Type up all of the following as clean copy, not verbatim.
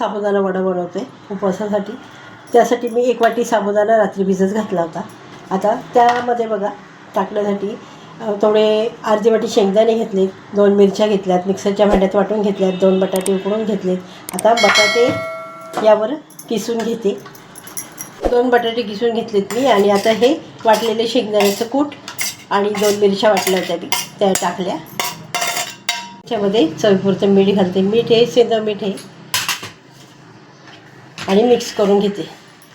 साबुदाणा वडा बनवते उपवासासाठी. त्यासाठी मी 1 वाटी साबुदाणा रात्री भिजत घातला होता. आता त्यामध्ये बघा टाकण्यासाठी थोडे अर्धी वाटी शेंगदाणे घेतले, 2 मिरच्या घेतल्यात, मिक्सरच्या भांड्यात वाटून घेतल्यात, 2 बटाटे उकडून घेतलेत. आता बटाटे यावर किसून घेते. 2 बटाटे किसून घेतलेत मी. आणि आता हे वाटलेले शेंगदाण्याचं कूट आणि 2 मिरच्या वाटल्या होत्या मी त्या टाकल्या. त्याच्यामध्ये चवीपुरतं मीठ घालते. मीठ हे सेंधव मीठ आहे. आणि मिक्स करून घेते.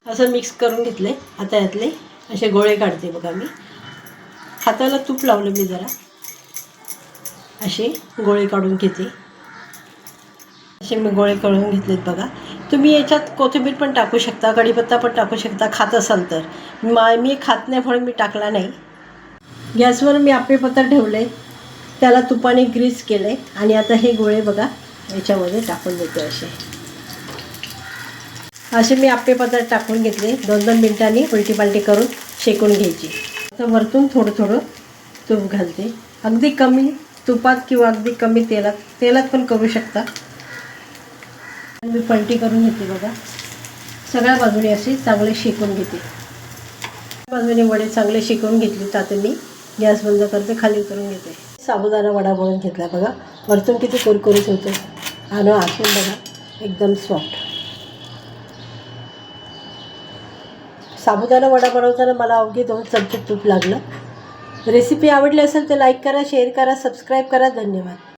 असं मिक्स करून घेतले. आता यातले असे गोळे काढते बघा. मी हाताला तूप लावलं मी जरा. असे गोळे काढून घेते. असे मी गोळे काढून घेतलेत बघा. तुम्ही याच्यात कोथिंबीर पण टाकू शकता, कढीपत्ता पण टाकू शकता खात असाल तर. मी खात नाही म्हणून मी टाकला नाही. गॅसवर मी आप्पेपत्र ठेवले, त्याला तुपाने ग्रीस केले. आणि आता हे गोळे बघा याच्यामध्ये टाकून देते. असे मी आप्पेपत्र टाकून घेतले. 2-2 मिनिटांनी उलटी पालटी करून शेकून घ्यायची. आता वरतून थोडं थोडं तूप घालते. अगदी कमी तुपात किंवा अगदी कमी तेलात पण करू शकता. मी पलटी करून घेते बघा. सगळ्या बाजूने असे चांगले शेकून घेते. बाजूने वडे चांगले शेकून घेतले. तर आता मी गॅस बंद करते, खाली उतरून घेते. साबुदाणा वडा बनवून घेतला बघा. वरतून किती कुरकुरीत होतो आणि आतून बघा एकदम सॉफ्ट. साबुदाणा वडा बनवताना मला अवघे 2 चमचे तूप लागलं. रेसिपी आवडली असेल तर लाईक करा, शेअर करा, सबस्क्राईब करा. धन्यवाद.